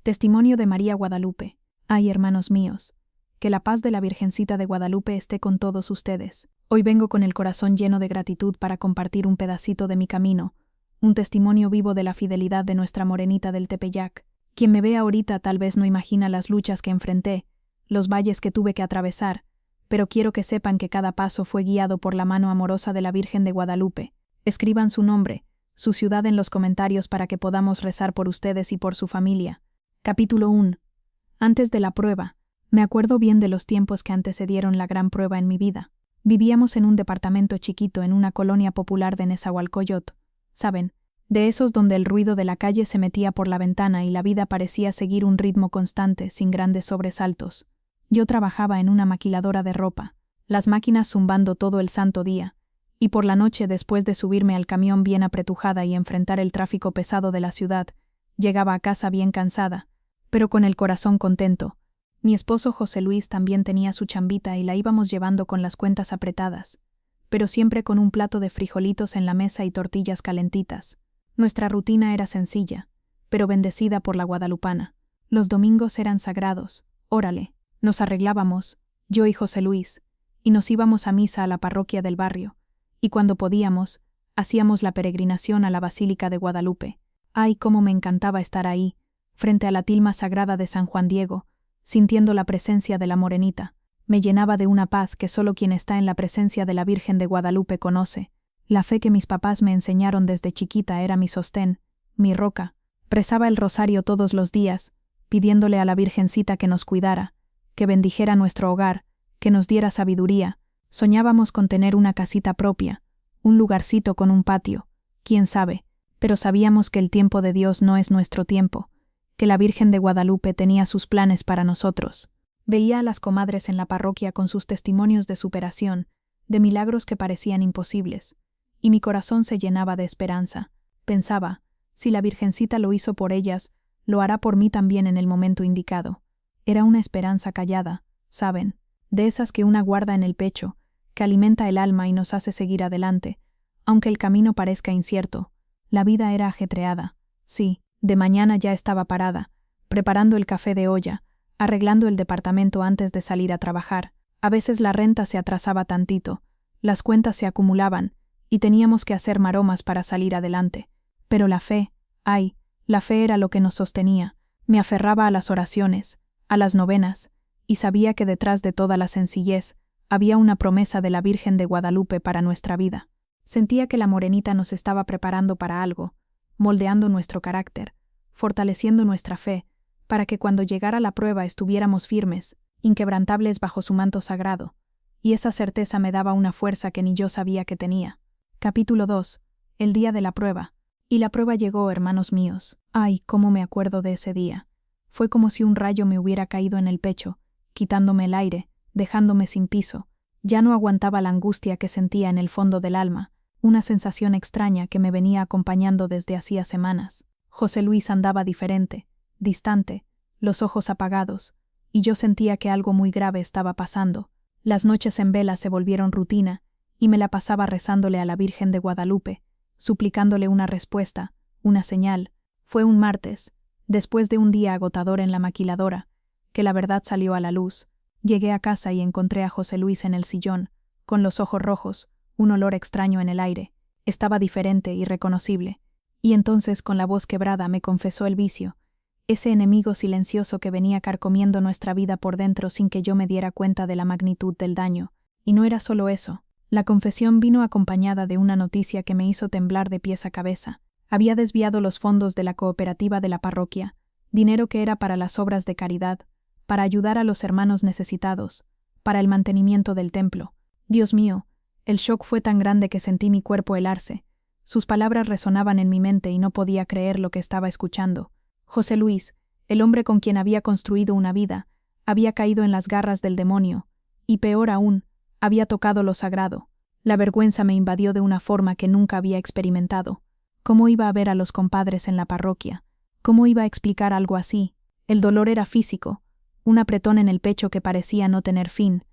Testimonio de María Guadalupe. Ay, hermanos míos, que la paz de la Virgencita de Guadalupe esté con todos ustedes. Hoy vengo con el corazón lleno de gratitud para compartir un pedacito de mi camino, un testimonio vivo de la fidelidad de nuestra morenita del Tepeyac. Quien me ve ahorita tal vez no imagina las luchas que enfrenté, los valles que tuve que atravesar, pero quiero que sepan que cada paso fue guiado por la mano amorosa de la Virgen de Guadalupe. Escriban su nombre, su ciudad en los comentarios para que podamos rezar por ustedes y por su familia. Capítulo 1. Antes de la prueba. Me acuerdo bien de los tiempos que antecedieron la gran prueba en mi vida. Vivíamos en un departamento chiquito en una colonia popular de Nezahualcóyotl. ¿Saben? De esos donde el ruido de la calle se metía por la ventana y la vida parecía seguir un ritmo constante, sin grandes sobresaltos. Yo trabajaba en una maquiladora de ropa, las máquinas zumbando todo el santo día, y por la noche, después de subirme al camión bien apretujada y enfrentar el tráfico pesado de la ciudad, llegaba a casa bien cansada, pero con el corazón contento. Mi esposo José Luis también tenía su chambita y la íbamos llevando con las cuentas apretadas, pero siempre con un plato de frijolitos en la mesa y tortillas calentitas. Nuestra rutina era sencilla, pero bendecida por la guadalupana. Los domingos eran sagrados, órale, nos arreglábamos, yo y José Luis, y nos íbamos a misa a la parroquia del barrio, y cuando podíamos, hacíamos la peregrinación a la Basílica de Guadalupe. Ay, cómo me encantaba estar ahí, frente a la tilma sagrada de San Juan Diego, sintiendo la presencia de la morenita. Me llenaba de una paz que solo quien está en la presencia de la Virgen de Guadalupe conoce. La fe que mis papás me enseñaron desde chiquita era mi sostén, mi roca. Rezaba el rosario todos los días, pidiéndole a la Virgencita que nos cuidara, que bendijera nuestro hogar, que nos diera sabiduría. Soñábamos con tener una casita propia, un lugarcito con un patio, quién sabe, pero sabíamos que el tiempo de Dios no es nuestro tiempo, que la Virgen de Guadalupe tenía sus planes para nosotros. Veía a las comadres en la parroquia con sus testimonios de superación, de milagros que parecían imposibles, y mi corazón se llenaba de esperanza. Pensaba, si la Virgencita lo hizo por ellas, lo hará por mí también en el momento indicado. Era una esperanza callada, ¿saben? De esas que una guarda en el pecho, que alimenta el alma y nos hace seguir adelante, aunque el camino parezca incierto. La vida era ajetreada. Sí, de mañana ya estaba parada, preparando el café de olla, arreglando el departamento antes de salir a trabajar. A veces la renta se atrasaba tantito, las cuentas se acumulaban, y teníamos que hacer maromas para salir adelante. Pero la fe, ay, la fe era lo que nos sostenía. Me aferraba a las oraciones, a las novenas, y sabía que detrás de toda la sencillez había una promesa de la Virgen de Guadalupe para nuestra vida. Sentía que la morenita nos estaba preparando para algo, moldeando nuestro carácter, fortaleciendo nuestra fe, para que cuando llegara la prueba estuviéramos firmes, inquebrantables bajo su manto sagrado, y esa certeza me daba una fuerza que ni yo sabía que tenía. Capítulo 2. El día de la prueba. Y la prueba llegó, hermanos míos. Ay, cómo me acuerdo de ese día. Fue como si un rayo me hubiera caído en el pecho, quitándome el aire, dejándome sin piso. Ya no aguantaba la angustia que sentía en el fondo del alma, una sensación extraña que me venía acompañando desde hacía semanas. José Luis andaba diferente, distante, los ojos apagados, y yo sentía que algo muy grave estaba pasando. Las noches en vela se volvieron rutina, y me la pasaba rezándole a la Virgen de Guadalupe, suplicándole una respuesta, una señal. Fue un martes, después de un día agotador en la maquiladora, que la verdad salió a la luz. Llegué a casa y encontré a José Luis en el sillón, con los ojos rojos, un olor extraño en el aire. Estaba diferente, irreconocible. Y entonces, con la voz quebrada, me confesó el vicio, ese enemigo silencioso que venía carcomiendo nuestra vida por dentro sin que yo me diera cuenta de la magnitud del daño. Y no era solo eso. La confesión vino acompañada de una noticia que me hizo temblar de pies a cabeza. Había desviado los fondos de la cooperativa de la parroquia, dinero que era para las obras de caridad, para ayudar a los hermanos necesitados, para el mantenimiento del templo. Dios mío, el shock fue tan grande que sentí mi cuerpo helarse. Sus palabras resonaban en mi mente y no podía creer lo que estaba escuchando. José Luis, el hombre con quien había construido una vida, había caído en las garras del demonio, y peor aún, había tocado lo sagrado. La vergüenza me invadió de una forma que nunca había experimentado. ¿Cómo iba a ver a los compadres en la parroquia? ¿Cómo iba a explicar algo así? El dolor era físico, un apretón en el pecho que parecía no tener fin.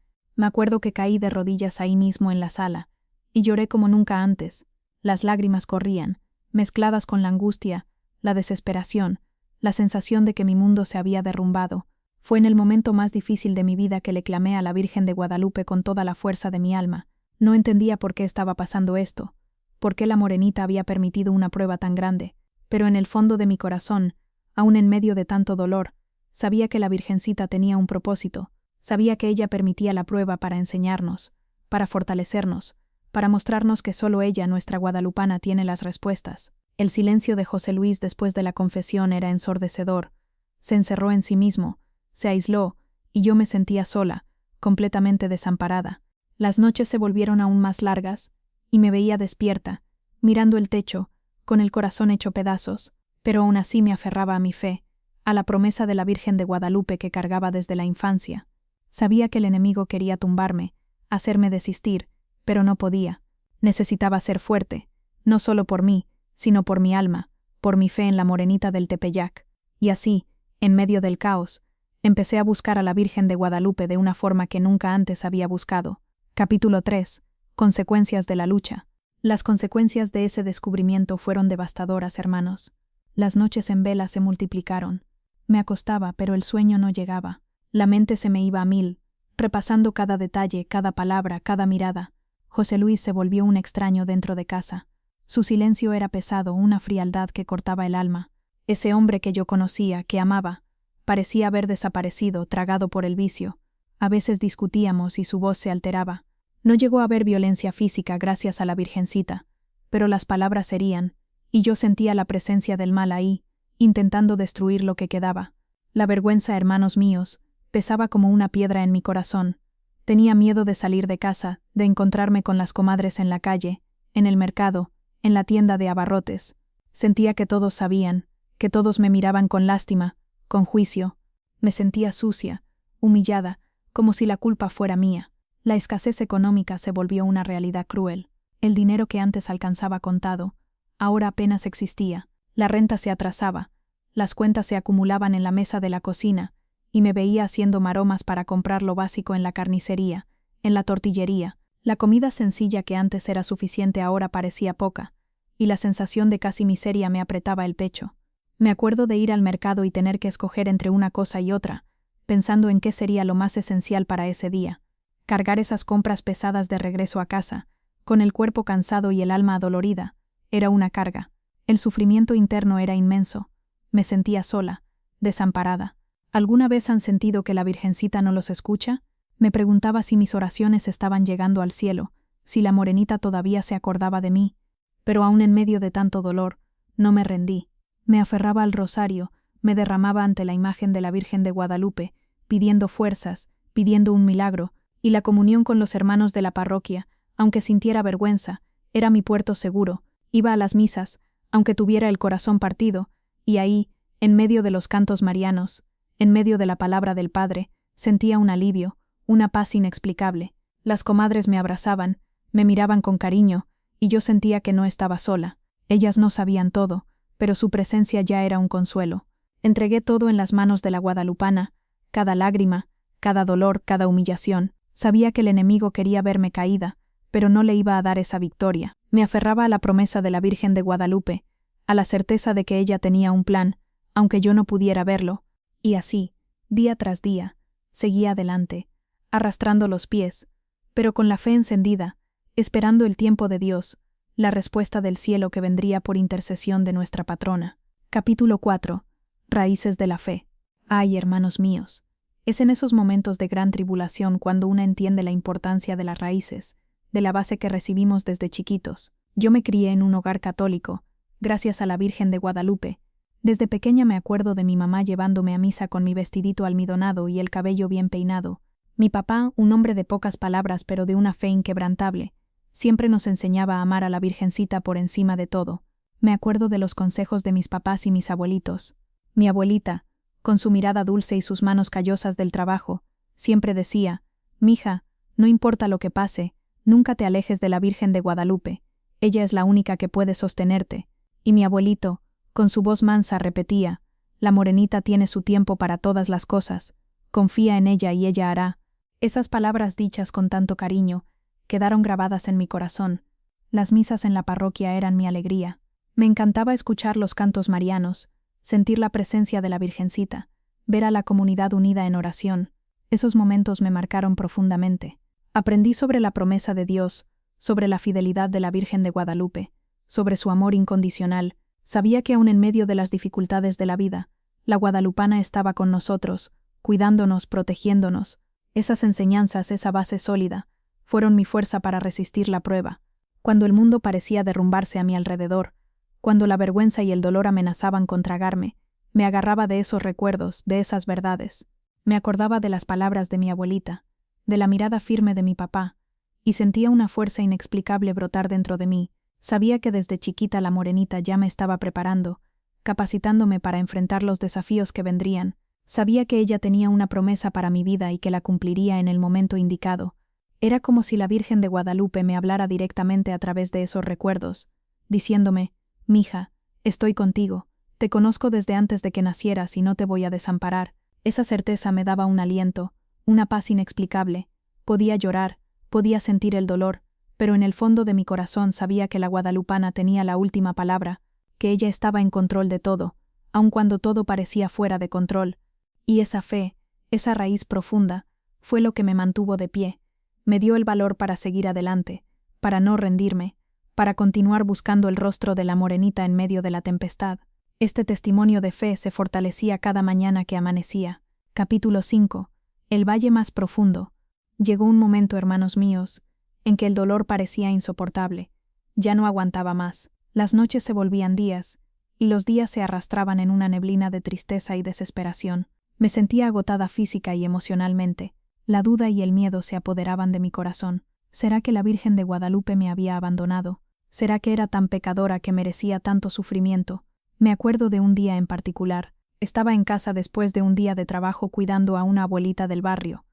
Me acuerdo que caí de rodillas ahí mismo en la sala, y lloré como nunca antes. Las lágrimas corrían, mezcladas con la angustia, la desesperación, la sensación de que mi mundo se había derrumbado. Fue en el momento más difícil de mi vida que le clamé a la Virgen de Guadalupe con toda la fuerza de mi alma. No entendía por qué estaba pasando esto, por qué la morenita había permitido una prueba tan grande, pero en el fondo de mi corazón, aún en medio de tanto dolor, sabía que la Virgencita tenía un propósito, sabía que ella permitía la prueba para enseñarnos, para fortalecernos, para mostrarnos que solo ella, nuestra guadalupana, tiene las respuestas. El silencio de José Luis después de la confesión era ensordecedor. Se encerró en sí mismo, se aisló, y yo me sentía sola, completamente desamparada. Las noches se volvieron aún más largas, y me veía despierta, mirando el techo, con el corazón hecho pedazos, pero aún así me aferraba a mi fe, a la promesa de la Virgen de Guadalupe que cargaba desde la infancia. Sabía que el enemigo quería tumbarme, hacerme desistir, pero no podía. Necesitaba ser fuerte, no solo por mí, sino por mi alma, por mi fe en la morenita del Tepeyac. Y así, en medio del caos, empecé a buscar a la Virgen de Guadalupe de una forma que nunca antes había buscado. Capítulo 3. Consecuencias de la lucha. Las consecuencias de ese descubrimiento fueron devastadoras, hermanos. Las noches en vela se multiplicaron. Me acostaba, pero el sueño no llegaba. La mente se me iba a mil, repasando cada detalle, cada palabra, cada mirada. José Luis se volvió un extraño dentro de casa. Su silencio era pesado, una frialdad que cortaba el alma. Ese hombre que yo conocía, que amaba, parecía haber desaparecido, tragado por el vicio. A veces discutíamos y su voz se alteraba. No llegó a haber violencia física gracias a la Virgencita, pero las palabras herían, y yo sentía la presencia del mal ahí, intentando destruir lo que quedaba. La vergüenza, hermanos míos, pesaba como una piedra en mi corazón. Tenía miedo de salir de casa, de encontrarme con las comadres en la calle, en el mercado, en la tienda de abarrotes. Sentía que todos sabían, que todos me miraban con lástima, con juicio. Me sentía sucia, humillada, como si la culpa fuera mía. La escasez económica se volvió una realidad cruel. El dinero que antes alcanzaba contado, ahora apenas existía. La renta se atrasaba, las cuentas se acumulaban en la mesa de la cocina, y me veía haciendo maromas para comprar lo básico en la carnicería, en la tortillería. La comida sencilla que antes era suficiente ahora parecía poca, y la sensación de casi miseria me apretaba el pecho. Me acuerdo de ir al mercado y tener que escoger entre una cosa y otra, pensando en qué sería lo más esencial para ese día. Cargar esas compras pesadas de regreso a casa, con el cuerpo cansado y el alma adolorida, era una carga. El sufrimiento interno era inmenso. Me sentía sola, desamparada. ¿Alguna vez han sentido que la Virgencita no los escucha? Me preguntaba si mis oraciones estaban llegando al cielo, si la morenita todavía se acordaba de mí. Pero aún en medio de tanto dolor, no me rendí. Me aferraba al rosario, me derramaba ante la imagen de la Virgen de Guadalupe, pidiendo fuerzas, pidiendo un milagro, y la comunión con los hermanos de la parroquia, aunque sintiera vergüenza, era mi puerto seguro. Iba a las misas, aunque tuviera el corazón partido, y ahí, en medio de los cantos marianos, en medio de la palabra del Padre, sentía un alivio, una paz inexplicable. Las comadres me abrazaban, me miraban con cariño, y yo sentía que no estaba sola. Ellas no sabían todo, pero su presencia ya era un consuelo. Entregué todo en las manos de la guadalupana, cada lágrima, cada dolor, cada humillación. Sabía que el enemigo quería verme caída, pero no le iba a dar esa victoria. Me aferraba a la promesa de la Virgen de Guadalupe, a la certeza de que ella tenía un plan, aunque yo no pudiera verlo, y así, día tras día, seguía adelante, arrastrando los pies, pero con la fe encendida, esperando el tiempo de Dios, la respuesta del cielo que vendría por intercesión de nuestra patrona. Capítulo 4. Raíces de la fe. Ay, hermanos míos, es en esos momentos de gran tribulación cuando uno entiende la importancia de las raíces, de la base que recibimos desde chiquitos. Yo me crié en un hogar católico, gracias a la Virgen de Guadalupe. Desde pequeña me acuerdo de mi mamá llevándome a misa con mi vestidito almidonado y el cabello bien peinado. Mi papá, un hombre de pocas palabras pero de una fe inquebrantable, siempre nos enseñaba a amar a la Virgencita por encima de todo. Me acuerdo de los consejos de mis papás y mis abuelitos. Mi abuelita, con su mirada dulce y sus manos callosas del trabajo, siempre decía: «Mija, no importa lo que pase, nunca te alejes de la Virgen de Guadalupe, ella es la única que puede sostenerte». Y mi abuelito, con su voz mansa, repetía: «La morenita tiene su tiempo para todas las cosas, confía en ella y ella hará». Esas palabras dichas con tanto cariño quedaron grabadas en mi corazón. Las misas en la parroquia eran mi alegría. Me encantaba escuchar los cantos marianos, sentir la presencia de la Virgencita, ver a la comunidad unida en oración. Esos momentos me marcaron profundamente. Aprendí sobre la promesa de Dios, sobre la fidelidad de la Virgen de Guadalupe, sobre su amor incondicional. Sabía que aun en medio de las dificultades de la vida, la guadalupana estaba con nosotros, cuidándonos, protegiéndonos. Esas enseñanzas, esa base sólida, fueron mi fuerza para resistir la prueba. Cuando el mundo parecía derrumbarse a mi alrededor, cuando la vergüenza y el dolor amenazaban con tragarme, me agarraba de esos recuerdos, de esas verdades. Me acordaba de las palabras de mi abuelita, de la mirada firme de mi papá, y sentía una fuerza inexplicable brotar dentro de mí. Sabía que desde chiquita la morenita ya me estaba preparando, capacitándome para enfrentar los desafíos que vendrían. Sabía que ella tenía una promesa para mi vida y que la cumpliría en el momento indicado. Era como si la Virgen de Guadalupe me hablara directamente a través de esos recuerdos, diciéndome: «Mija, estoy contigo, te conozco desde antes de que nacieras y no te voy a desamparar». Esa certeza me daba un aliento, una paz inexplicable. Podía llorar, podía sentir el dolor, pero en el fondo de mi corazón sabía que la guadalupana tenía la última palabra, que ella estaba en control de todo, aun cuando todo parecía fuera de control. Y esa fe, esa raíz profunda, fue lo que me mantuvo de pie. Me dio el valor para seguir adelante, para no rendirme, para continuar buscando el rostro de la morenita en medio de la tempestad. Este testimonio de fe se fortalecía cada mañana que amanecía. Capítulo 5. El valle más profundo. Llegó un momento, hermanos míos, en que el dolor parecía insoportable. Ya no aguantaba más. Las noches se volvían días, y los días se arrastraban en una neblina de tristeza y desesperación. Me sentía agotada física y emocionalmente. La duda y el miedo se apoderaban de mi corazón. ¿Será que la Virgen de Guadalupe me había abandonado? ¿Será que era tan pecadora que merecía tanto sufrimiento? Me acuerdo de un día en particular. Estaba en casa después de un día de trabajo cuidando a una abuelita del barrio,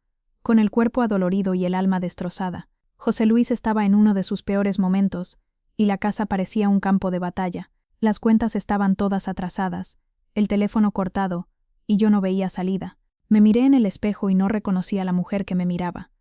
con el cuerpo adolorido y el alma destrozada. José Luis estaba en uno de sus peores momentos, y la casa parecía un campo de batalla. Las cuentas estaban todas atrasadas, el teléfono cortado, y yo no veía salida. Me miré en el espejo y no reconocí a la mujer que me miraba.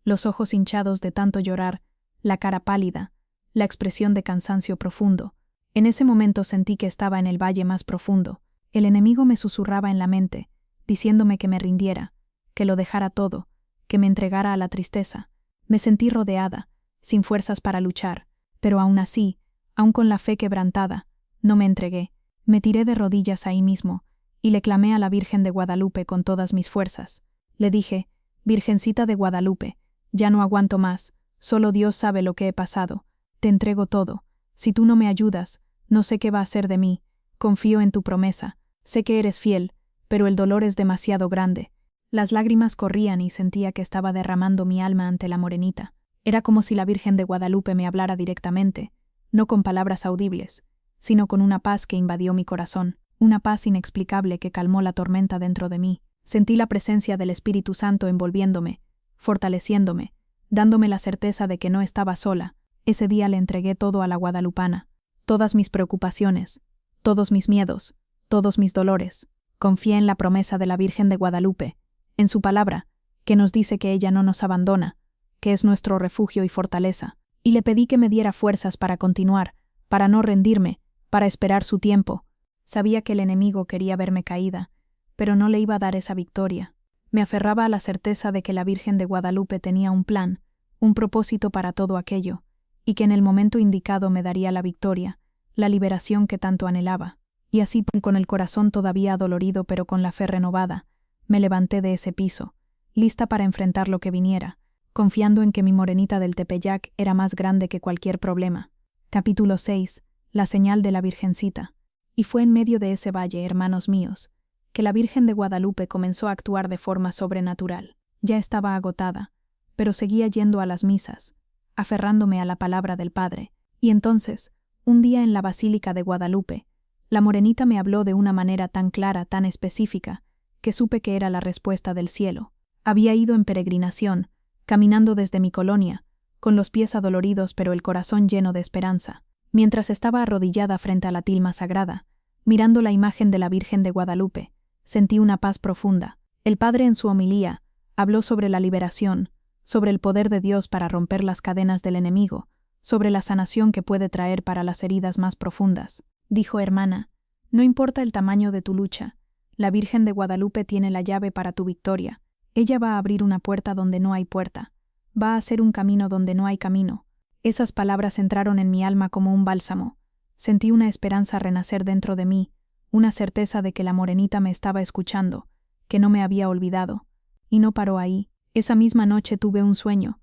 Los ojos hinchados de tanto llorar, la cara pálida, la expresión de cansancio profundo. En ese momento sentí que estaba en el valle más profundo. El enemigo me susurraba en la mente, diciéndome que me rindiera, que lo dejara todo, que me entregara a la tristeza. Me sentí rodeada, sin fuerzas para luchar, pero aún así, aún con la fe quebrantada, no me entregué. Me tiré de rodillas ahí mismo, y le clamé a la Virgen de Guadalupe con todas mis fuerzas. Le dije: «Virgencita de Guadalupe, ya no aguanto más, solo Dios sabe lo que he pasado. Te entrego todo. Si tú no me ayudas, no sé qué va a ser de mí. Confío en tu promesa, sé que eres fiel, pero el dolor es demasiado grande». Las lágrimas corrían y sentía que estaba derramando mi alma ante la morenita. Era como si la Virgen de Guadalupe me hablara directamente, no con palabras audibles, sino con una paz que invadió mi corazón, una paz inexplicable que calmó la tormenta dentro de mí. Sentí la presencia del Espíritu Santo envolviéndome, fortaleciéndome, dándome la certeza de que no estaba sola. Ese día le entregué todo a la guadalupana, todas mis preocupaciones, todos mis miedos, todos mis dolores. Confié en la promesa de la Virgen de Guadalupe, en su palabra, que nos dice que ella no nos abandona, que es nuestro refugio y fortaleza, y le pedí que me diera fuerzas para continuar, para no rendirme, para esperar su tiempo. Sabía que el enemigo quería verme caída, pero no le iba a dar esa victoria. Me aferraba a la certeza de que la Virgen de Guadalupe tenía un plan, un propósito para todo aquello, y que en el momento indicado me daría la victoria, la liberación que tanto anhelaba. Y así, con el corazón todavía adolorido pero con la fe renovada, me levanté de ese piso, lista para enfrentar lo que viniera, confiando en que mi morenita del Tepeyac era más grande que cualquier problema. Capítulo 6. La señal de la Virgencita. Y fue en medio de ese valle, hermanos míos, que la Virgen de Guadalupe comenzó a actuar de forma sobrenatural. Ya estaba agotada, pero seguía yendo a las misas, aferrándome a la palabra del Padre. Y entonces, un día en la Basílica de Guadalupe, la morenita me habló de una manera tan clara, tan específica, que supe que era la respuesta del cielo. Había ido en peregrinación, caminando desde mi colonia, con los pies adoloridos pero el corazón lleno de esperanza. Mientras estaba arrodillada frente a la tilma sagrada, mirando la imagen de la Virgen de Guadalupe, sentí una paz profunda. El Padre en su homilía habló sobre la liberación, sobre el poder de Dios para romper las cadenas del enemigo, sobre la sanación que puede traer para las heridas más profundas. Dijo: «Hermana, No importa el tamaño de tu lucha, la Virgen de Guadalupe tiene la llave para tu victoria. Ella va a abrir una puerta donde no hay puerta. Va a hacer un camino donde no hay camino. Esas palabras entraron en mi alma como un bálsamo. Sentí una esperanza renacer dentro de mí, una certeza de que la morenita me estaba escuchando, que no me había olvidado. Y no paró ahí. Esa misma noche tuve un sueño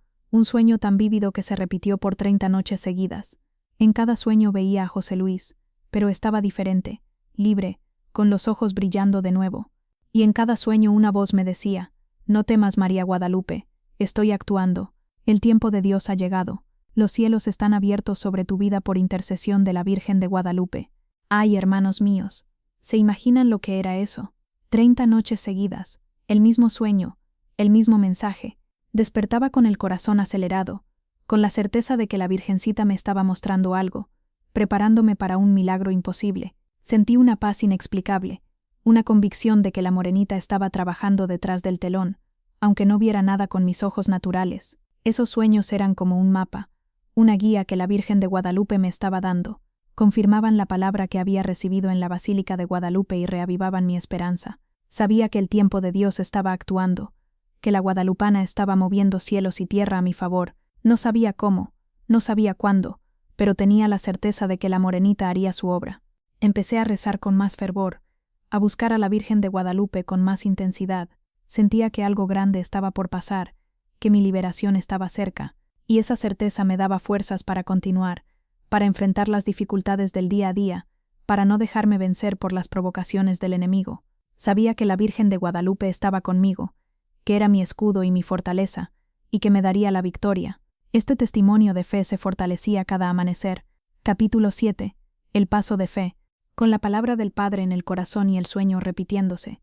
tan vívido que se repitió por 30 noches seguidas. En cada sueño veía a José Luis, pero estaba diferente, libre, con los ojos brillando de nuevo. Y en cada sueño una voz me decía: no temas, María Guadalupe, estoy actuando. El tiempo de Dios ha llegado. Los cielos están abiertos sobre tu vida por intercesión de la Virgen de Guadalupe. Ay, hermanos míos, ¿se imaginan lo que era eso? 30 noches seguidas, el mismo sueño, el mismo mensaje. Despertaba con el corazón acelerado, con la certeza de que la Virgencita me estaba mostrando algo, preparándome para un milagro imposible. Sentí una paz inexplicable, una convicción de que la morenita estaba trabajando detrás del telón, aunque no viera nada con mis ojos naturales. Esos sueños eran como un mapa, una guía que la Virgen de Guadalupe me estaba dando. Confirmaban la palabra que había recibido en la Basílica de Guadalupe y reavivaban mi esperanza. Sabía que el tiempo de Dios estaba actuando, que la guadalupana estaba moviendo cielos y tierra a mi favor. No sabía cómo, no sabía cuándo, pero tenía la certeza de que la morenita haría su obra. Empecé a rezar con más fervor, a buscar a la Virgen de Guadalupe con más intensidad. Sentía que algo grande estaba por pasar, que mi liberación estaba cerca, y esa certeza me daba fuerzas para continuar, para enfrentar las dificultades del día a día, para no dejarme vencer por las provocaciones del enemigo. Sabía que la Virgen de Guadalupe estaba conmigo, que era mi escudo y mi fortaleza, y que me daría la victoria. Este testimonio de fe se fortalecía cada amanecer. Capítulo 7. El paso de fe. Con la palabra del Padre en el corazón y el sueño repitiéndose.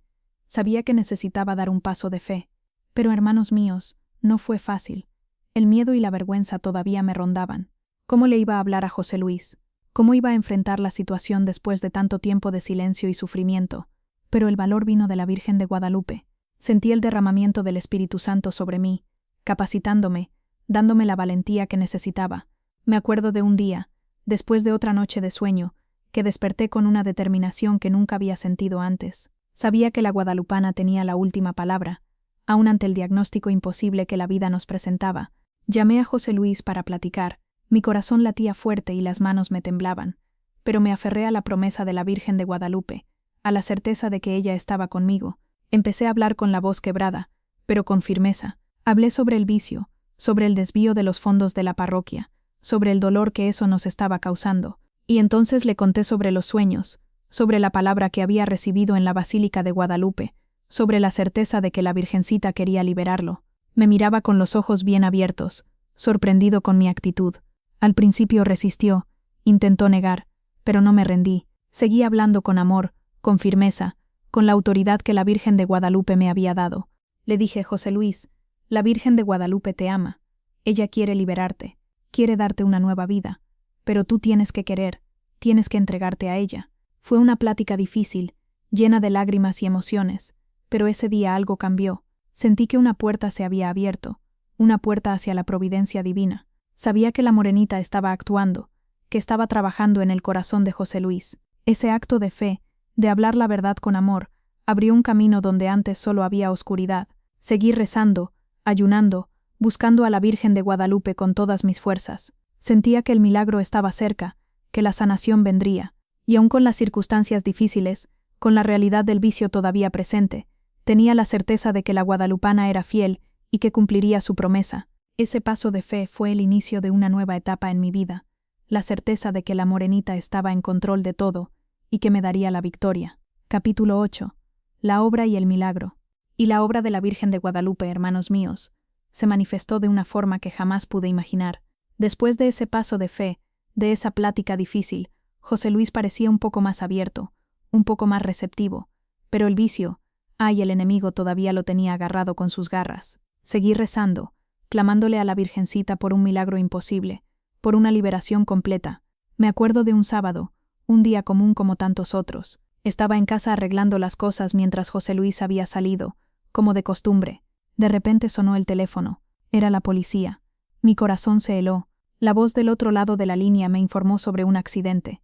Sabía que necesitaba dar un paso de fe. Pero, hermanos míos, no fue fácil. El miedo y la vergüenza todavía me rondaban. ¿Cómo le iba a hablar a José Luis? ¿Cómo iba a enfrentar la situación después de tanto tiempo de silencio y sufrimiento? Pero el valor vino de la Virgen de Guadalupe. Sentí el derramamiento del Espíritu Santo sobre mí, capacitándome, dándome la valentía que necesitaba. Me acuerdo de un día, después de otra noche de sueño, que desperté con una determinación que nunca había sentido antes. Sabía que la guadalupana tenía la última palabra, aun ante el diagnóstico imposible que la vida nos presentaba. Llamé a José Luis para platicar. Mi corazón latía fuerte y las manos me temblaban, pero me aferré a la promesa de la Virgen de Guadalupe, a la certeza de que ella estaba conmigo. Empecé a hablar con la voz quebrada, pero con firmeza. Hablé sobre el vicio, sobre el desvío de los fondos de la parroquia, sobre el dolor que eso nos estaba causando, y entonces le conté sobre los sueños, sobre la palabra que había recibido en la Basílica de Guadalupe, sobre la certeza de que la Virgencita quería liberarlo. Me miraba con los ojos bien abiertos, sorprendido con mi actitud. Al principio resistió, intentó negar, pero no me rendí. Seguí hablando con amor, con firmeza, con la autoridad que la Virgen de Guadalupe me había dado. Le dije: José Luis, la Virgen de Guadalupe te ama. Ella quiere liberarte, quiere darte una nueva vida, pero tú tienes que querer, tienes que entregarte a ella. Fue una plática difícil, llena de lágrimas y emociones, pero ese día algo cambió. Sentí que una puerta se había abierto, una puerta hacia la providencia divina. Sabía que la morenita estaba actuando, que estaba trabajando en el corazón de José Luis. Ese acto de fe, de hablar la verdad con amor, abrió un camino donde antes solo había oscuridad. Seguí rezando, ayunando, buscando a la Virgen de Guadalupe con todas mis fuerzas. Sentía que el milagro estaba cerca, que la sanación vendría, y aun con las circunstancias difíciles, con la realidad del vicio todavía presente, tenía la certeza de que la guadalupana era fiel y que cumpliría su promesa. Ese paso de fe fue el inicio de una nueva etapa en mi vida, la certeza de que la morenita estaba en control de todo y que me daría la victoria. Capítulo 8. La obra y el milagro. Y la obra de la Virgen de Guadalupe, hermanos míos, se manifestó de una forma que jamás pude imaginar. Después de ese paso de fe, de esa plática difícil, José Luis parecía un poco más abierto, un poco más receptivo, pero el vicio, el enemigo todavía lo tenía agarrado con sus garras. Seguí rezando, clamándole a la Virgencita por un milagro imposible, por una liberación completa. Me acuerdo de un sábado, un día común como tantos otros. Estaba en casa arreglando las cosas mientras José Luis había salido, como de costumbre. De repente sonó el teléfono. Era la policía. Mi corazón se heló. La voz del otro lado de la línea me informó sobre un accidente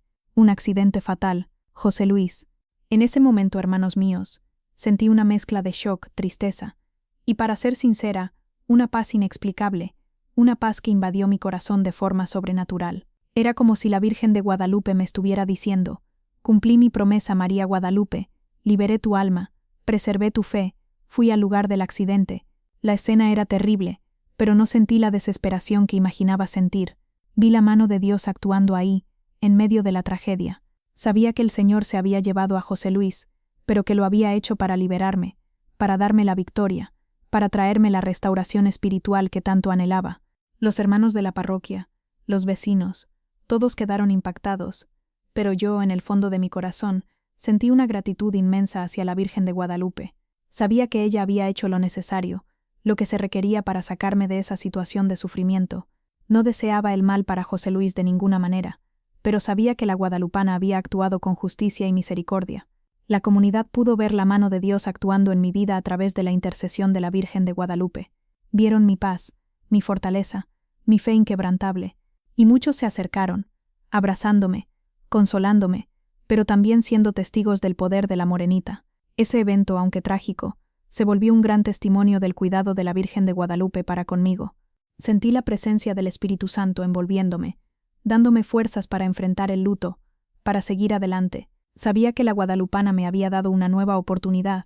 fatal. José Luis. En ese momento, hermanos míos, sentí una mezcla de shock, tristeza, y para ser sincera, una paz inexplicable, una paz que invadió mi corazón de forma sobrenatural. Era como si la Virgen de Guadalupe me estuviera diciendo: cumplí mi promesa, María Guadalupe, liberé tu alma, preservé tu fe, fui al lugar del accidente. La escena era terrible, pero no sentí la desesperación que imaginaba sentir. Vi la mano de Dios actuando ahí, en medio de la tragedia. Sabía que el Señor se había llevado a José Luis, pero que lo había hecho para liberarme, para darme la victoria, para traerme la restauración espiritual que tanto anhelaba. Los hermanos de la parroquia, los vecinos, todos quedaron impactados, pero yo, en el fondo de mi corazón, sentí una gratitud inmensa hacia la Virgen de Guadalupe. Sabía que ella había hecho lo necesario, lo que se requería para sacarme de esa situación de sufrimiento. No deseaba el mal para José Luis de ninguna manera, pero sabía que la guadalupana había actuado con justicia y misericordia. La comunidad pudo ver la mano de Dios actuando en mi vida a través de la intercesión de la Virgen de Guadalupe. Vieron mi paz, mi fortaleza, mi fe inquebrantable, y muchos se acercaron, abrazándome, consolándome, pero también siendo testigos del poder de la morenita. Ese evento, aunque trágico, se volvió un gran testimonio del cuidado de la Virgen de Guadalupe para conmigo. Sentí la presencia del Espíritu Santo envolviéndome, dándome fuerzas para enfrentar el luto, para seguir adelante. Sabía que la guadalupana me había dado una nueva oportunidad,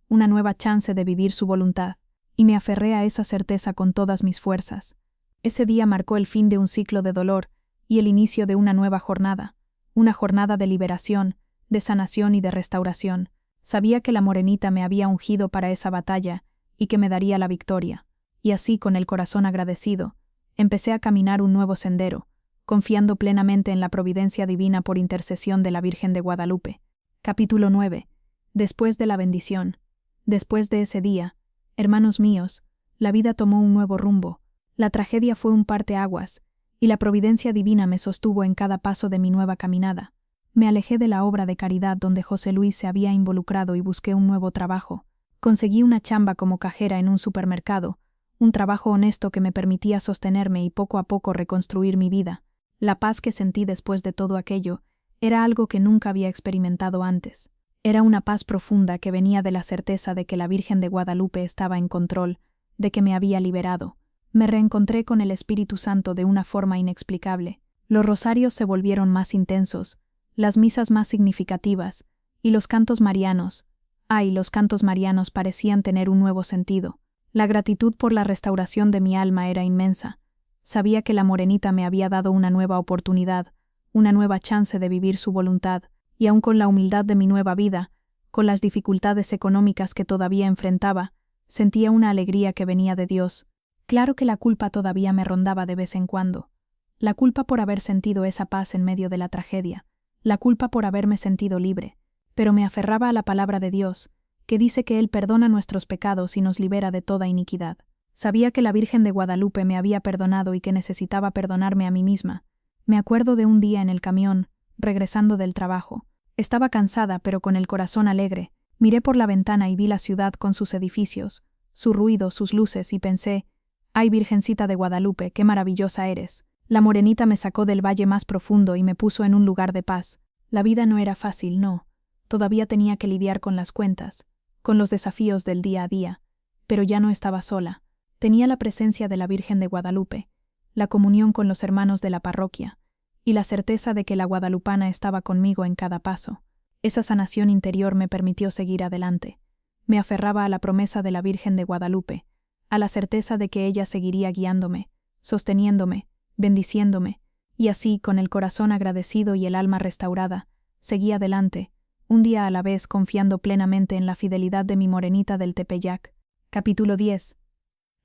una nueva chance de vivir su voluntad, y me aferré a esa certeza con todas mis fuerzas. Ese día marcó el fin de un ciclo de dolor y el inicio de una nueva jornada, una jornada de liberación, de sanación y de restauración. Sabía que la morenita me había ungido para esa batalla y que me daría la victoria. Y así, con el corazón agradecido, empecé a caminar un nuevo sendero, confiando plenamente en la providencia divina por intercesión de la Virgen de Guadalupe. Capítulo 9. Después de la bendición. Después de ese día, hermanos míos, la vida tomó un nuevo rumbo. La tragedia fue un parteaguas, y la providencia divina me sostuvo en cada paso de mi nueva caminada. Me alejé de la obra de caridad donde José Luis se había involucrado y busqué un nuevo trabajo. Conseguí una chamba como cajera en un supermercado, un trabajo honesto que me permitía sostenerme y poco a poco reconstruir mi vida. La paz que sentí después de todo aquello era algo que nunca había experimentado antes. Era una paz profunda que venía de la certeza de que la Virgen de Guadalupe estaba en control, de que me había liberado. Me reencontré con el Espíritu Santo de una forma inexplicable. Los rosarios se volvieron más intensos, las misas más significativas, y los cantos marianos. Los cantos marianos parecían tener un nuevo sentido. La gratitud por la restauración de mi alma era inmensa. Sabía que la morenita me había dado una nueva oportunidad, una nueva chance de vivir su voluntad, y aun con la humildad de mi nueva vida, con las dificultades económicas que todavía enfrentaba, sentía una alegría que venía de Dios. Claro que la culpa todavía me rondaba de vez en cuando. La culpa por haber sentido esa paz en medio de la tragedia, la culpa por haberme sentido libre, pero me aferraba a la palabra de Dios, que dice que Él perdona nuestros pecados y nos libera de toda iniquidad. Sabía que la Virgen de Guadalupe me había perdonado y que necesitaba perdonarme a mí misma. Me acuerdo de un día en el camión, regresando del trabajo. Estaba cansada, pero con el corazón alegre. Miré por la ventana y vi la ciudad con sus edificios, su ruido, sus luces, y pensé: ¡ay, Virgencita de Guadalupe, qué maravillosa eres! La morenita me sacó del valle más profundo y me puso en un lugar de paz. La vida no era fácil, no. Todavía tenía que lidiar con las cuentas, con los desafíos del día a día, pero ya no estaba sola. Tenía la presencia de la Virgen de Guadalupe, la comunión con los hermanos de la parroquia, y la certeza de que la guadalupana estaba conmigo en cada paso. Esa sanación interior me permitió seguir adelante. Me aferraba a la promesa de la Virgen de Guadalupe, a la certeza de que ella seguiría guiándome, sosteniéndome, bendiciéndome, y así, con el corazón agradecido y el alma restaurada, seguí adelante, un día a la vez, confiando plenamente en la fidelidad de mi morenita del Tepeyac. Capítulo 10.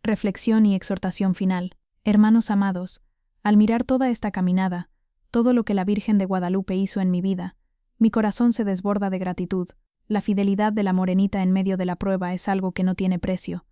Reflexión y exhortación final. Hermanos amados, al mirar toda esta caminada, todo lo que la Virgen de Guadalupe hizo en mi vida, mi corazón se desborda de gratitud. La fidelidad de la morenita en medio de la prueba es algo que no tiene precio.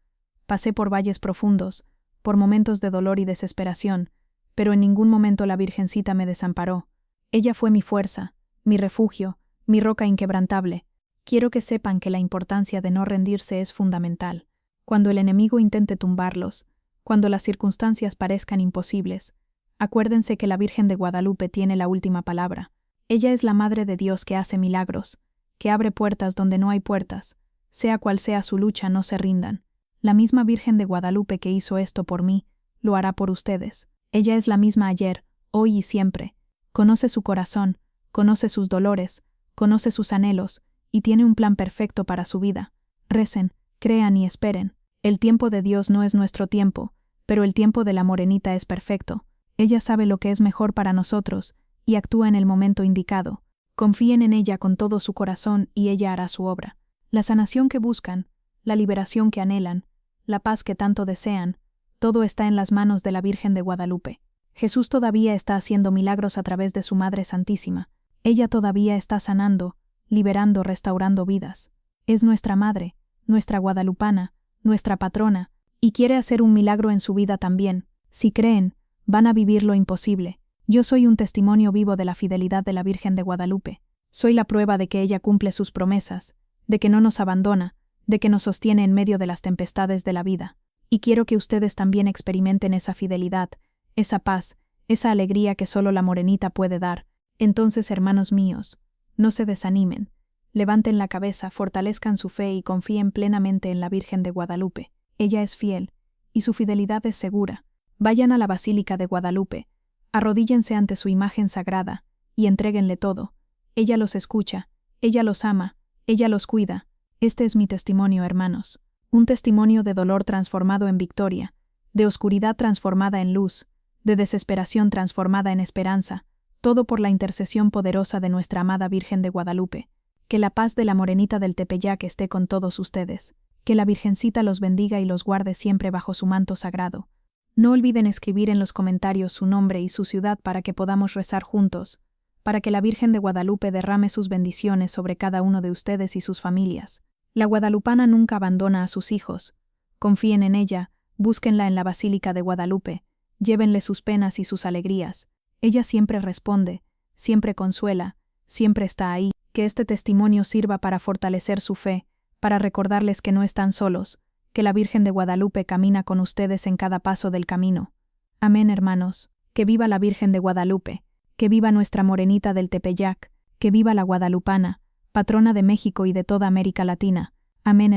Pasé por valles profundos, por momentos de dolor y desesperación, pero en ningún momento la Virgencita me desamparó. Ella fue mi fuerza, mi refugio, mi roca inquebrantable. Quiero que sepan que la importancia de no rendirse es fundamental. Cuando el enemigo intente tumbarlos, cuando las circunstancias parezcan imposibles, acuérdense que la Virgen de Guadalupe tiene la última palabra, Ella es la Madre de Dios que hace milagros, que abre puertas donde no hay puertas. Sea cual sea su lucha, no se rindan. La misma Virgen de Guadalupe que hizo esto por mí, lo hará por ustedes. Ella es la misma ayer, hoy y siempre. Conoce su corazón, conoce sus dolores, conoce sus anhelos, y tiene un plan perfecto para su vida. Recen, crean y esperen. El tiempo de Dios no es nuestro tiempo, pero el tiempo de la morenita es perfecto. Ella sabe lo que es mejor para nosotros, y actúa en el momento indicado. Confíen en ella con todo su corazón y ella hará su obra. La sanación que buscan, la liberación que anhelan, la paz que tanto desean, todo está en las manos de la Virgen de Guadalupe. Jesús todavía está haciendo milagros a través de su Madre Santísima. Ella todavía está sanando, liberando, restaurando vidas. Es nuestra Madre, nuestra guadalupana, nuestra patrona, y quiere hacer un milagro en su vida también. Si creen, van a vivir lo imposible. Yo soy un testimonio vivo de la fidelidad de la Virgen de Guadalupe. Soy la prueba de que ella cumple sus promesas, de que no nos abandona, de que nos sostiene en medio de las tempestades de la vida. Y quiero que ustedes también experimenten esa fidelidad, esa paz, esa alegría que solo la morenita puede dar. Entonces, hermanos míos, no se desanimen. Levanten la cabeza, fortalezcan su fe y confíen plenamente en la Virgen de Guadalupe. Ella es fiel, y su fidelidad es segura. Vayan a la Basílica de Guadalupe, arrodíllense ante su imagen sagrada, y entréguenle todo. Ella los escucha, ella los ama, ella los cuida. Este es mi testimonio, hermanos. Un testimonio de dolor transformado en victoria, de oscuridad transformada en luz, de desesperación transformada en esperanza, todo por la intercesión poderosa de nuestra amada Virgen de Guadalupe. Que la paz de la morenita del Tepeyac esté con todos ustedes. Que la Virgencita los bendiga y los guarde siempre bajo su manto sagrado. No olviden escribir en los comentarios su nombre y su ciudad para que podamos rezar juntos, para que la Virgen de Guadalupe derrame sus bendiciones sobre cada uno de ustedes y sus familias. La guadalupana nunca abandona a sus hijos. Confíen en ella, búsquenla en la Basílica de Guadalupe, llévenle sus penas y sus alegrías. Ella siempre responde, siempre consuela, siempre está ahí. Que este testimonio sirva para fortalecer su fe, para recordarles que no están solos, que la Virgen de Guadalupe camina con ustedes en cada paso del camino. Amén, hermanos. Que viva la Virgen de Guadalupe, que viva nuestra morenita del Tepeyac, que viva la guadalupana, patrona de México y de toda América Latina. Amén.